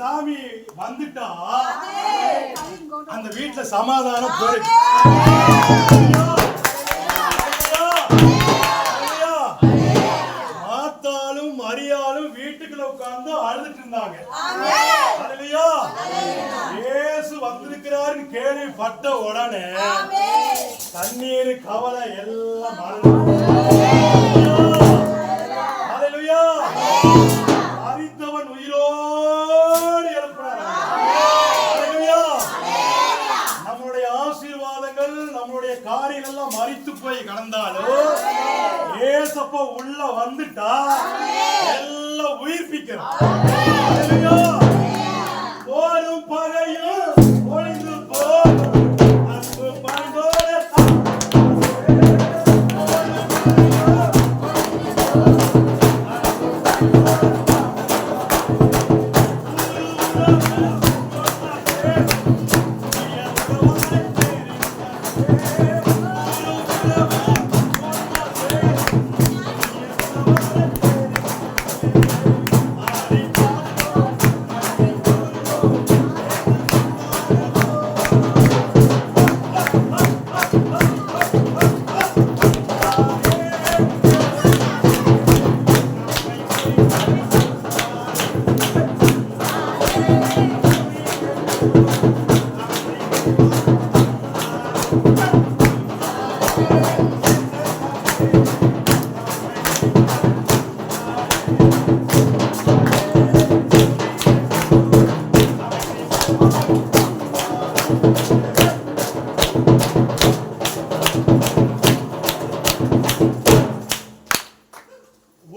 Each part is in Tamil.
சாமி வந்துட்டா அந்த வீட்டுல சமாதானம் போயிடுச்சு. மாத்தாலும் மரியாளும் வீட்டுக்குள்ள உட்கார்ந்து அழுதுட்டு இருந்தாங்க. இயேசு வந்திருக்கிறாருன்னு கேள்விப்பட்ட உடனே தண்ணீர் கவலை எல்லாம் மரித்தவன் உயிரோடு எழுப்பினார். நம்மளுடைய ஆசீர்வாதங்கள் நம்மளுடைய காரியங்கள் எல்லாம் மரித்து போய் கடந்தாலும் ஏசப்பா உள்ள வந்துட்டா எல்லாம் உயிர்ப்பிக்கிறார். போரும் பகையும் ஒளிந்து போகும் அன்பு பண்போட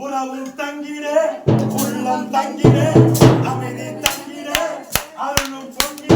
உறவும் தங்கிட உள்ளம் தங்கிட அமைதி தங்கிட அருளும் பொங்கிட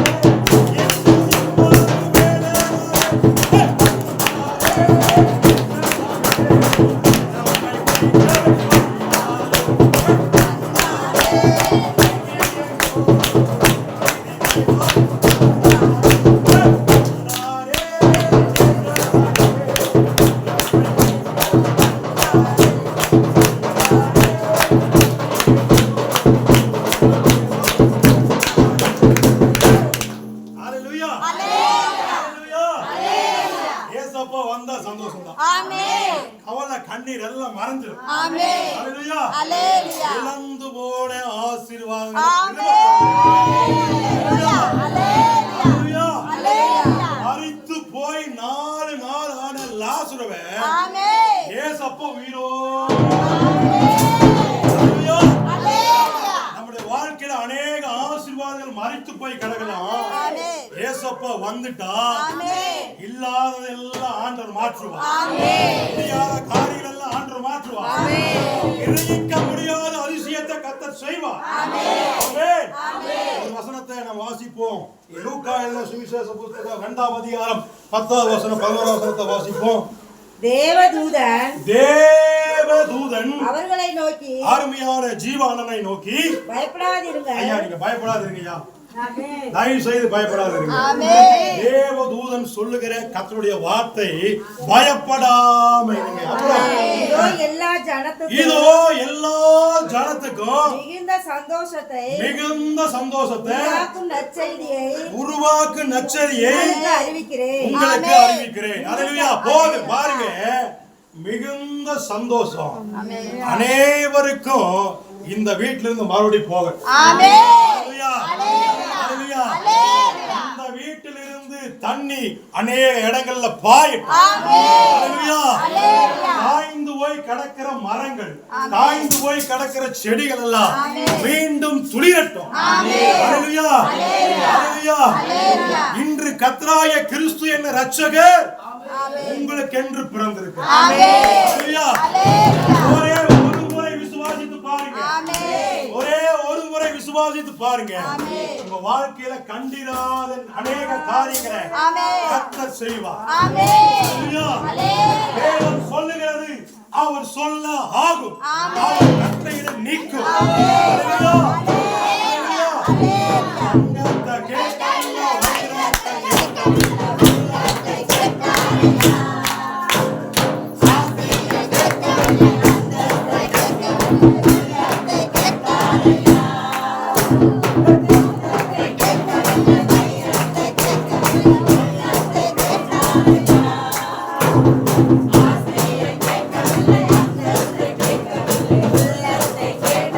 வந்தா சந்தோஷம் தான். கவலை கண்ணீர் எல்லாம் மறைஞ்சிடும். இழந்து போன ஆசீர்வாதங்கள் மரித்து போய் 4 நாள் ஆன லாசருவை ஏசப்பா உயிரோடு நம்முடைய வாழ்க்கையில அநேக ஆசீர்வாதங்கள் மரித்து போய் கிடக்கலாம். ஏசப்பா வந்துட்டா இல்லாததெல்லாம் ஆண்டவர் மாற்றுவார். முடியாத காரியங்கள் எல்லாம் ஆண்டவர் மாற்றுவார். கிரகிக்க முடியாத அதிசயத்தை கர்த்தர் செய்வார். ஒரு வசனத்தை நாம் வாசிப்போம். லூக்கா எழுதின சுவிசேஷ புத்தகம் 2ஆம் அதிகாரம் 10வது வசனம் 11வது வசனத்தை வாசிப்போம். தேவதூதன் அவர்களை நோக்கி, அருமையான ஜீவானனை நோக்கி, பயப்படாதீருங்க. ஐயா நீங்க பயப்படாதீங்கய்யா, தயவு செய்து பயப்படாதீங்க. தேவதூதன் சொல்லுகிற கர்த்தருடைய வார்த்தை பயப்படாம இருங்க. இதோ எல்லா ஜனத்துக்கும் மிகுந்த சந்தோஷத்தை உருவாக்கும் நற்செய்தியை உங்களுக்கு அறிவிக்கிறேன். அல்லேலூயா. போது பாருங்க, மிகுந்த சந்தோஷம் அனைவருக்கும் இந்த வீட்டில இருந்து மறுபடியும் போக. இந்த வீட்டிலிருந்து தண்ணி அநேக இடங்கள்ல காய்ந்து போய் கிடக்கிற மரங்கள், காய்ந்து போய் கிடக்கிற செடிகள் எல்லாம் மீண்டும் துளிரட்டும். இன்று கர்த்தராகிய கிறிஸ்து என்ற இரட்சகர் உங்களுக்கு என்று பிறந்திருக்கிறார். ஒரே ஒரு முறை விசுவாசித்து பாருங்க. ஒரே ஒரு முறை விசுவாசித்து பாருங்க. உங்க வாழ்க்கையில கண்டிராத அநேக காரியங்களை கர்த்தர் செய்வார். வேதம் சொல்லுகிறது, அவர் சொல்ல ஆகும், அவர் கட்டளையிட நீக்கும். ஆசை